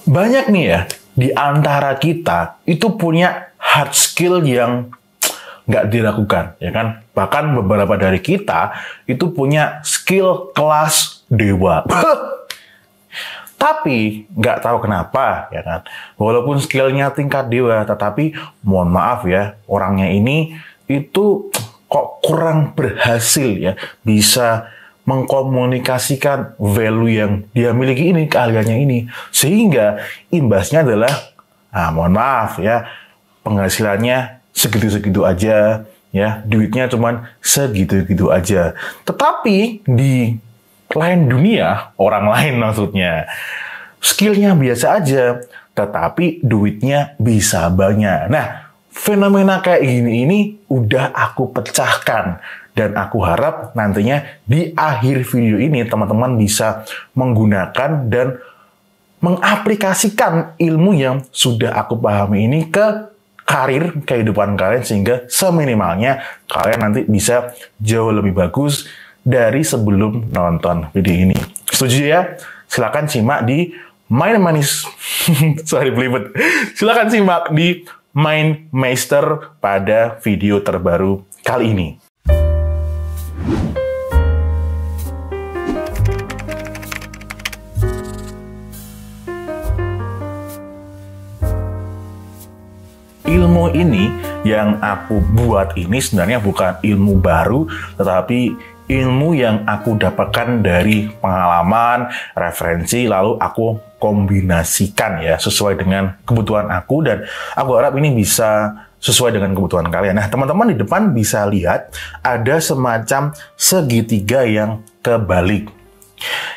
Banyak nih ya, di antara kita itu punya hard skill yang nggak dilakukan, ya kan? Bahkan beberapa dari kita itu punya skill kelas dewa. Tapi nggak tahu kenapa, ya kan? Walaupun skillnya tingkat dewa, tetapi mohon maaf ya, orangnya ini itu kok kurang berhasil ya, bisa mengkomunikasikan value yang dia miliki ini, keahliannya ini. Sehingga imbasnya adalah, mohon maaf ya, penghasilannya segitu-segitu aja, ya, duitnya cuman segitu-gitu aja. Tetapi di lain dunia, orang lain maksudnya, skillnya biasa aja, tetapi duitnya bisa banyak. Nah, fenomena kayak ini udah aku pecahkan. Dan aku harap nantinya di akhir video ini teman-teman bisa menggunakan dan mengaplikasikan ilmu yang sudah aku pahami ini ke karir, kehidupan kalian, sehingga seminimalnya kalian nanti bisa jauh lebih bagus dari sebelum nonton video ini. Setuju ya? Silakan simak di Mind Manis. Sorry, belibet. Silakan simak di Mind Master pada video terbaru kali ini. Ilmu ini yang aku buat ini sebenarnya bukan ilmu baru, tetapi ilmu yang aku dapatkan dari pengalaman, referensi, lalu aku kombinasikan ya sesuai dengan kebutuhan aku, dan aku harap ini bisa sesuai dengan kebutuhan kalian. Nah, teman-teman di depan bisa lihat ada semacam segitiga yang kebalik.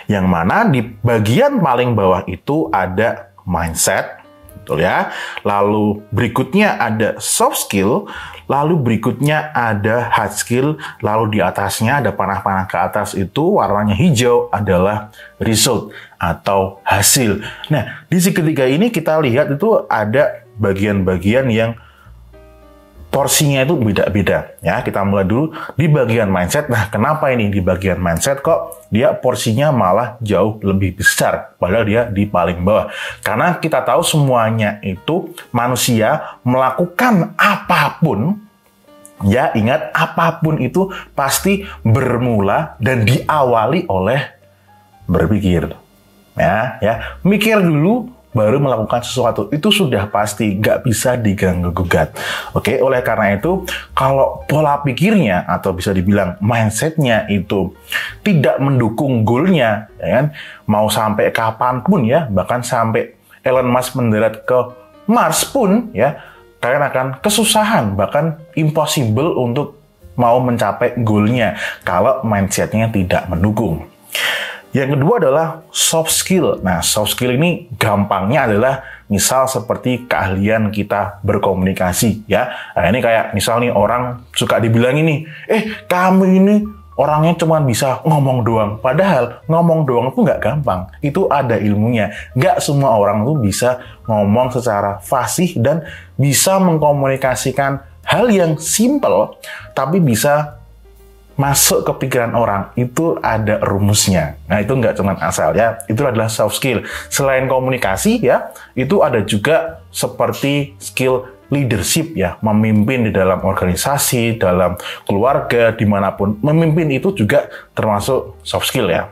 Yang mana di bagian paling bawah itu ada mindset, betul ya. Lalu berikutnya ada soft skill, lalu berikutnya ada hard skill, lalu di atasnya ada panah-panah ke atas itu warnanya hijau adalah result atau hasil. Nah, di segitiga ini kita lihat itu ada bagian-bagian yang porsinya itu beda-beda ya. Kita mulai dulu di bagian mindset. Nah, kenapa ini di bagian mindset kok dia porsinya malah jauh lebih besar padahal dia di paling bawah? Karena kita tahu semuanya itu manusia melakukan apapun, ya ingat, apapun itu pasti bermula dan diawali oleh berpikir. Ya, mikir dulu baru melakukan sesuatu, itu sudah pasti, nggak bisa diganggu-gugat. Oke, oleh karena itu, kalau pola pikirnya atau bisa dibilang mindsetnya itu tidak mendukung goalnya, ya kan, mau sampai kapanpun ya, bahkan sampai Elon Musk mendarat ke Mars pun ya, kalian akan kesusahan, bahkan impossible untuk mau mencapai goalnya kalau mindsetnya tidak mendukung. Yang kedua adalah soft skill. Nah, soft skill ini gampangnya adalah misal seperti keahlian kita berkomunikasi ya. Nah, ini kayak misal nih orang suka dibilang ini, kamu ini orangnya cuma bisa ngomong doang. Padahal ngomong doang itu nggak gampang. Itu ada ilmunya. Nggak semua orang tuh bisa ngomong secara fasih dan bisa mengkomunikasikan hal yang simple tapi bisa masuk ke pikiran orang. Itu ada rumusnya. Nah, itu nggak cuma asal ya. Itu adalah soft skill. Selain komunikasi ya, itu ada juga seperti skill leadership ya. Memimpin di dalam organisasi, dalam keluarga, dimanapun. Memimpin itu juga termasuk soft skill ya.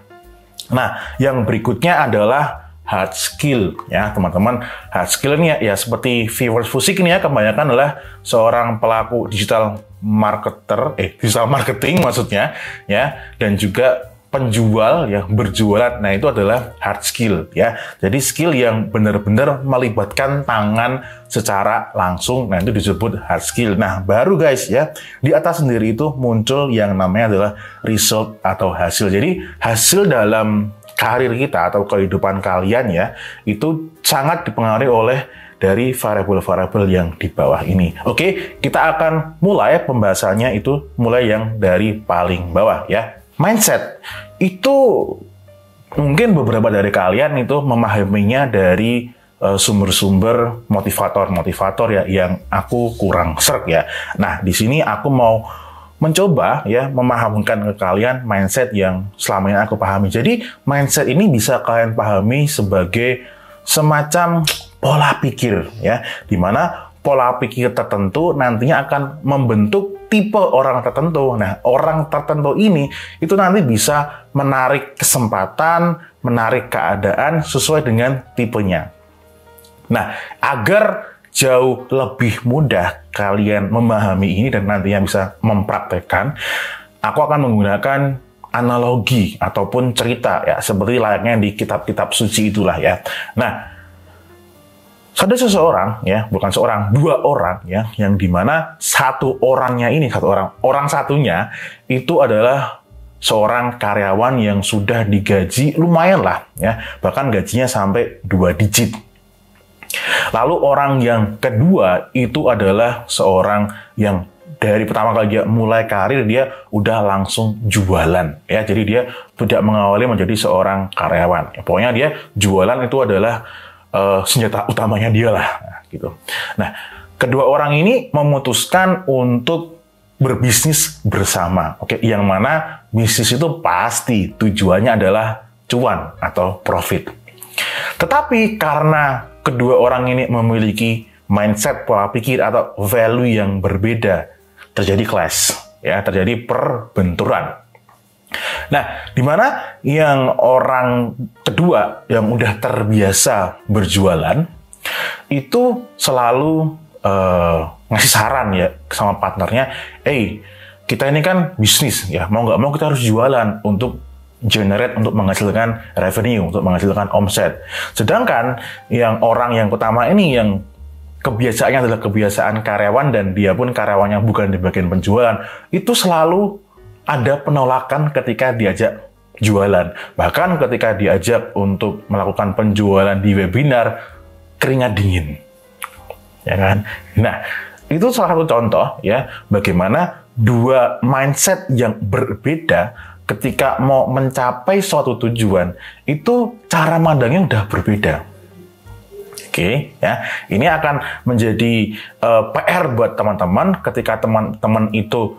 Nah, yang berikutnya adalah hard skill ya teman-teman. Hard skill ini ya seperti viewers Fusik ini ya, kebanyakan adalah seorang pelaku digital marketing maksudnya ya, dan juga penjual yang berjualan. Nah, itu adalah hard skill ya. Jadi skill yang benar-benar melibatkan tangan secara langsung. Nah, itu disebut hard skill. Nah, baru guys ya, di atas sendiri itu muncul yang namanya adalah result atau hasil. Jadi hasil dalam karir kita atau kehidupan kalian ya, itu sangat dipengaruhi oleh dari variabel-variabel yang di bawah ini. Oke, kita akan mulai pembahasannya itu mulai yang dari paling bawah ya. Mindset itu mungkin beberapa dari kalian itu memahaminya dari sumber-sumber motivator ya yang aku kurang serk ya. Nah, di sini aku mau mencoba ya memahamkan ke kalian mindset yang selama ini aku pahami. Jadi mindset ini bisa kalian pahami sebagai semacam pola pikir ya, di mana pola pikir tertentu nantinya akan membentuk tipe orang tertentu. Nah, orang tertentu ini itu nanti bisa menarik kesempatan, menarik keadaan sesuai dengan tipenya. Nah, agar jauh lebih mudah kalian memahami ini dan nantinya bisa mempraktekkan, aku akan menggunakan analogi ataupun cerita ya, seperti layaknya di kitab-kitab suci itulah ya. Nah, ada seseorang ya, bukan seorang, dua orang ya, yang dimana satu orang satunya itu adalah seorang karyawan yang sudah digaji lumayan lah ya, bahkan gajinya sampai 2 digit. Lalu orang yang kedua itu adalah seorang yang dari pertama kali dia mulai karir, dia udah langsung jualan ya. Jadi dia tidak mengawali menjadi seorang karyawan. Ya, pokoknya dia jualan itu adalah senjata utamanya dia lah gitu. Nah, kedua orang ini memutuskan untuk berbisnis bersama. Oke, yang mana bisnis itu pasti tujuannya adalah cuan atau profit. Tetapi karena kedua orang ini memiliki mindset, pola pikir atau value yang berbeda, terjadi clash, ya, terjadi perbenturan. Nah, di mana yang orang kedua yang udah terbiasa berjualan itu selalu ngasih saran ya sama partnernya, kita ini kan bisnis ya, mau nggak mau kita harus jualan untuk generate, untuk menghasilkan revenue, untuk menghasilkan omset. Sedangkan yang orang yang pertama ini yang kebiasaannya adalah kebiasaan karyawan dan dia pun karyawannya bukan di bagian penjualan, itu selalu ada penolakan ketika diajak jualan. Bahkan ketika diajak untuk melakukan penjualan di webinar, keringat dingin. Ya kan? Nah, itu salah satu contoh ya bagaimana dua mindset yang berbeda ketika mau mencapai suatu tujuan, itu cara mandangnya udah berbeda. Oke, ya. Ini akan menjadi PR buat teman-teman ketika teman-teman itu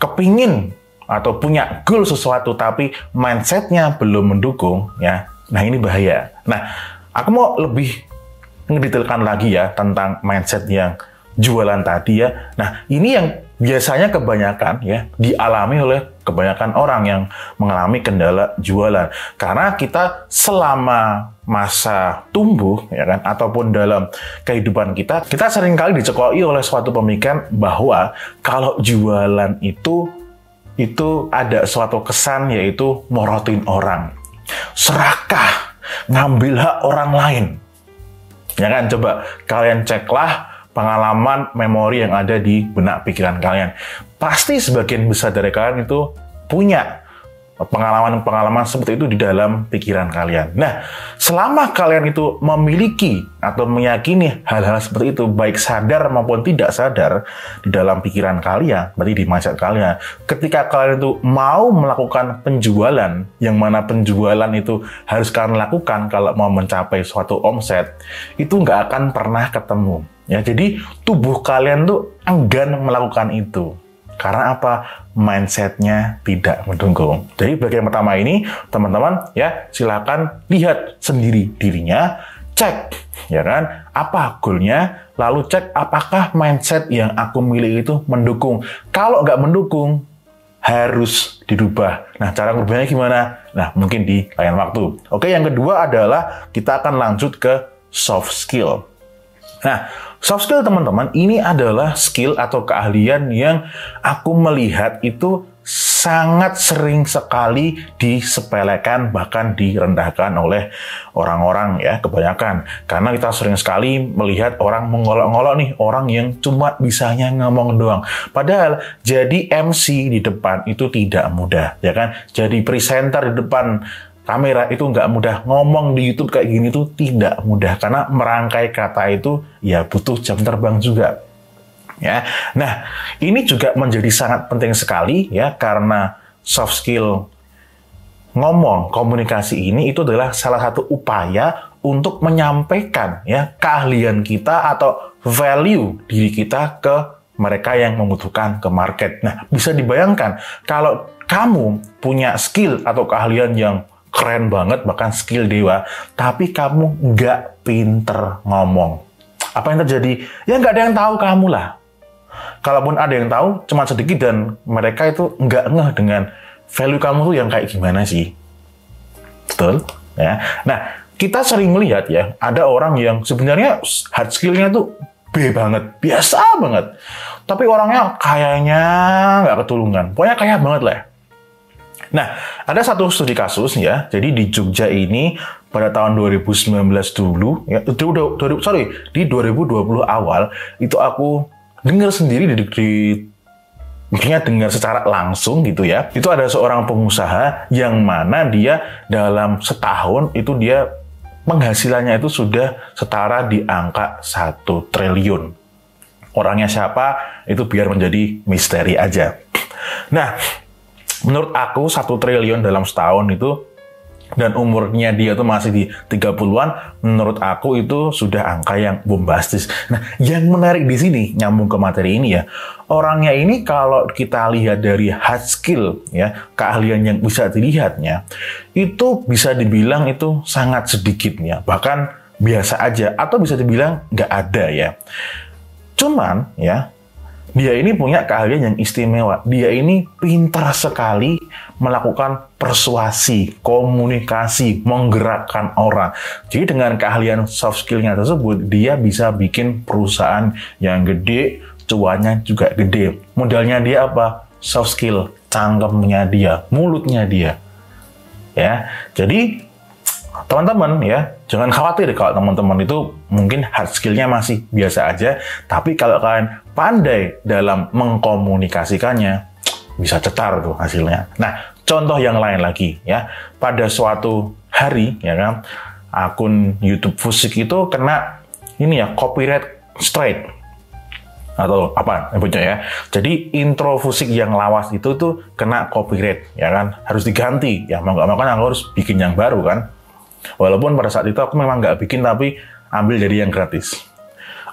kepingin atau punya goal sesuatu tapi mindsetnya belum mendukung, ya. Nah, ini bahaya. Nah, aku mau lebih ngedetailkan lagi ya tentang mindset yang jualan tadi ya. Nah, ini yang biasanya kebanyakan ya dialami oleh kebanyakan orang yang mengalami kendala jualan. Karena kita selama masa tumbuh ya kan ataupun dalam kehidupan kita seringkali dicekoki oleh suatu pemikiran bahwa kalau jualan itu ada suatu kesan yaitu morotin orang. Serakah, ngambil hak orang lain. Ya kan, coba kalian ceklah pengalaman, memori yang ada di benak pikiran kalian. Pasti sebagian besar dari kalian itu punya pengalaman-pengalaman seperti itu di dalam pikiran kalian. Nah, selama kalian itu memiliki atau meyakini hal-hal seperti itu, baik sadar maupun tidak sadar di dalam pikiran kalian, berarti di mindset kalian, ketika kalian itu mau melakukan penjualan, yang mana penjualan itu harus kalian lakukan kalau mau mencapai suatu omset, itu nggak akan pernah ketemu. Ya, jadi tubuh kalian tuh enggan melakukan itu. Karena apa? Mindsetnya tidak mendukung. Jadi bagian pertama ini, teman-teman ya silakan lihat sendiri dirinya, cek ya kan, apa goalnya, lalu cek apakah mindset yang aku miliki itu mendukung. Kalau nggak mendukung, harus dirubah. Nah, cara merubahnya gimana? Nah, mungkin di lain waktu. Oke, yang kedua adalah kita akan lanjut ke soft skill. Nah, soft skill teman-teman, ini adalah skill atau keahlian yang aku melihat itu sangat sering sekali disepelekan, bahkan direndahkan oleh orang-orang ya, kebanyakan. Karena kita sering sekali melihat orang mengolok-ngolok nih, orang yang cuma bisanya ngomong doang. Padahal jadi MC di depan itu tidak mudah, ya kan? Jadi presenter di depan kamera itu nggak mudah, ngomong di YouTube kayak gini tuh tidak mudah karena merangkai kata itu ya butuh jam terbang juga. Ya, nah ini juga menjadi sangat penting sekali ya karena soft skill ngomong komunikasi ini itu adalah salah satu upaya untuk menyampaikan ya keahlian kita atau value diri kita ke mereka yang membutuhkan ke market. Nah, bisa dibayangkan kalau kamu punya skill atau keahlian yang keren banget, bahkan skill dewa, tapi kamu nggak pinter ngomong. Apa yang terjadi? Ya nggak ada yang tahu kamu lah. Kalaupun ada yang tahu, cuma sedikit dan mereka itu nggak ngeh dengan value kamu tuh yang kayak gimana sih. Betul? Ya. Nah, kita sering melihat ya, ada orang yang sebenarnya hard skill-nya tuh B banget, biasa banget. Tapi orangnya kayaknya nggak ketulungan. Pokoknya kaya banget lah. Nah, ada satu studi kasus ya. Jadi di Jogja ini pada tahun 2019 dulu, ya, di 2020 awal, itu aku dengar sendiri maksudnya dengar secara langsung gitu ya. Itu ada seorang pengusaha yang mana dia dalam setahun itu dia penghasilannya itu sudah setara di angka 1 triliun. Orangnya siapa? Itu biar menjadi misteri aja. Nah, menurut aku 1 triliun dalam setahun itu, dan umurnya dia tuh masih di 30-an, menurut aku itu sudah angka yang bombastis. Nah, yang menarik di sini, nyambung ke materi ini ya, orangnya ini kalau kita lihat dari hard skill, ya, keahlian yang bisa dilihatnya, itu bisa dibilang itu sangat sedikitnya, bahkan biasa aja, atau bisa dibilang nggak ada ya. Cuman, ya, dia ini punya keahlian yang istimewa. Dia ini pintar sekali melakukan persuasi, komunikasi, menggerakkan orang. Jadi dengan keahlian soft skill-nya tersebut, dia bisa bikin perusahaan yang gede, cuannya juga gede. Modalnya dia apa? Soft skill, cangkemnya dia, mulutnya dia. Ya, jadi teman-teman ya, jangan khawatir kalau teman-teman itu mungkin hard skill-nya masih biasa aja, tapi kalau kalian pandai dalam mengkomunikasikannya, bisa cetar tuh hasilnya. Nah, contoh yang lain lagi ya, pada suatu hari ya kan, akun YouTube Fusik itu kena ini ya, copyright strike atau apa nyebutnya ya. Jadi intro Fusik yang lawas itu tuh kena copyright ya kan, harus diganti ya, mau nggak mau kan aku harus bikin yang baru kan. Walaupun pada saat itu aku memang nggak bikin, tapi ambil dari yang gratis.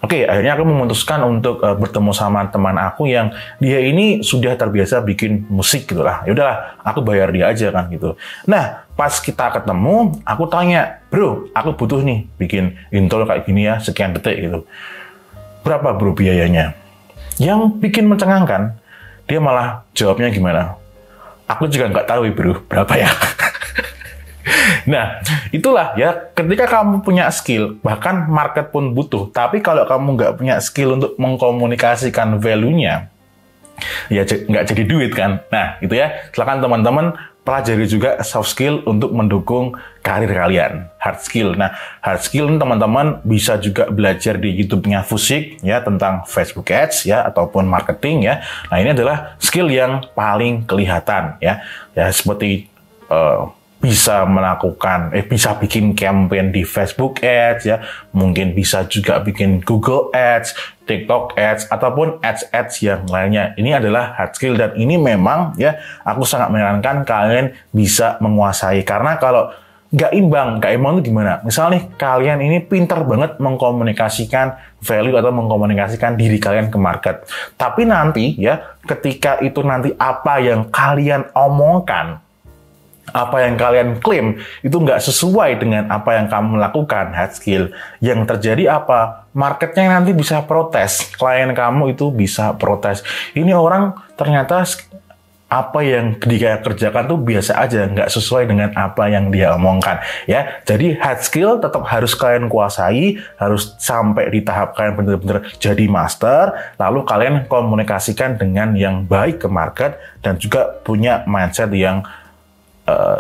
Oke, akhirnya aku memutuskan untuk bertemu sama teman aku yang dia ini sudah terbiasa bikin musik gitu lah. Ya udahlah, aku bayar dia aja kan gitu. Nah, pas kita ketemu, aku tanya, bro, aku butuh nih bikin intro kayak gini ya, sekian detik gitu. Berapa bro biayanya? Yang bikin mencengangkan, dia malah jawabnya gimana? Aku juga nggak tahu bro, berapa ya? Nah, itulah ya, ketika kamu punya skill, bahkan market pun butuh, tapi kalau kamu nggak punya skill untuk mengkomunikasikan value-nya, ya nggak jadi duit kan. Nah, gitu ya, silakan teman-teman pelajari juga soft skill untuk mendukung karir kalian, hard skill. Nah, hard skill teman-teman bisa juga belajar di YouTube-nya Fusik ya, tentang Facebook Ads ya, ataupun marketing ya. Nah, ini adalah skill yang paling kelihatan ya, seperti bisa melakukan, bisa bikin campaign di Facebook Ads ya, mungkin bisa juga bikin Google Ads, TikTok Ads, ataupun ads yang lainnya. Ini adalah hard skill dan ini memang ya, aku sangat menyarankan kalian bisa menguasai, karena kalau nggak imbang itu gimana? Misalnya kalian ini pintar banget mengkomunikasikan value atau mengkomunikasikan diri kalian ke market, tapi nanti ya, ketika itu nanti apa yang kalian omongkan, apa yang kalian klaim itu nggak sesuai dengan apa yang kamu lakukan, hard skill. Yang terjadi apa? Marketnya nanti bisa protes, klien kamu itu bisa protes. Ini orang ternyata apa yang dia kerjakan tuh biasa aja, nggak sesuai dengan apa yang dia omongkan. Ya, jadi hard skill tetap harus kalian kuasai, harus sampai di tahap kalian benar-benar jadi master. Lalu kalian komunikasikan dengan yang baik ke market dan juga punya mindset yang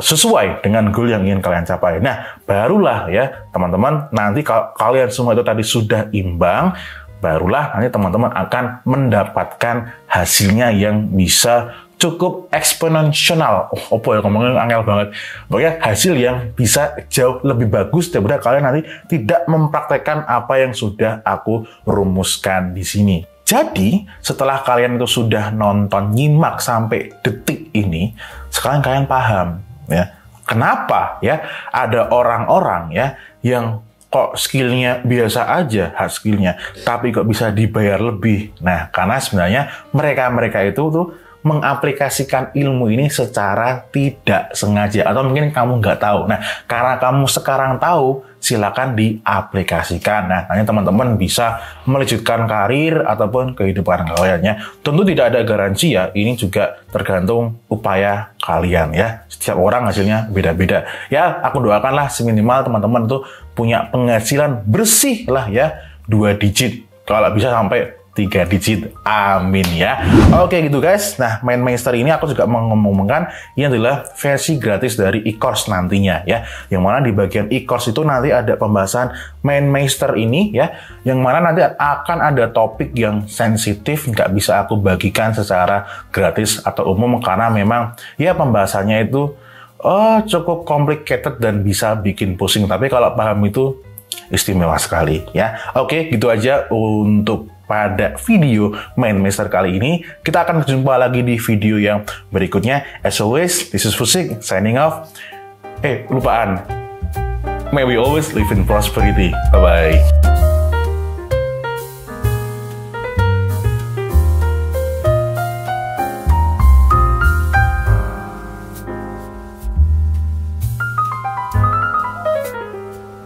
sesuai dengan goal yang ingin kalian capai. Nah, barulah ya teman-teman, nanti kalau kalian semua itu tadi sudah imbang, barulah nanti teman-teman akan mendapatkan hasilnya yang bisa cukup eksponensial. Apa ya, ngomongnya angel banget. Pokoknya hasil yang bisa jauh lebih bagus daripada kalian nanti tidak mempraktekkan apa yang sudah aku rumuskan di sini. Jadi, setelah kalian itu sudah nonton, nyimak sampai detik ini, sekarang kalian paham ya, kenapa ya ada orang-orang ya yang kok skillnya biasa aja, hard skillnya, tapi kok bisa dibayar lebih. Nah, karena sebenarnya mereka itu tuh mengaplikasikan ilmu ini secara tidak sengaja atau mungkin kamu nggak tahu. Nah, karena kamu sekarang tahu, silakan diaplikasikan. Nah, nanti teman-teman bisa melanjutkan karir ataupun kehidupan kaliannya. Tentu tidak ada garansi ya, ini juga tergantung upaya kalian ya. Setiap orang hasilnya beda-beda. Ya, aku doakanlah seminimal teman-teman tuh punya penghasilan bersih lah ya, 2 digit. Kalau bisa sampai 3 digit, amin ya. Oke gitu guys, nah MindMeister ini aku juga mengumumkan ini adalah versi gratis dari e-course nantinya ya. Yang mana di bagian e-course itu nanti ada pembahasan MindMeister ini ya, yang mana nanti akan ada topik yang sensitif, nggak bisa aku bagikan secara gratis atau umum karena memang ya pembahasannya itu cukup complicated dan bisa bikin pusing. Tapi kalau paham itu istimewa sekali ya. Oke, gitu aja untuk pada video MindMeister kali ini. Kita akan berjumpa lagi di video yang berikutnya. As always, this is Fusik signing off. Lupaan. May we always live in prosperity. Bye-bye.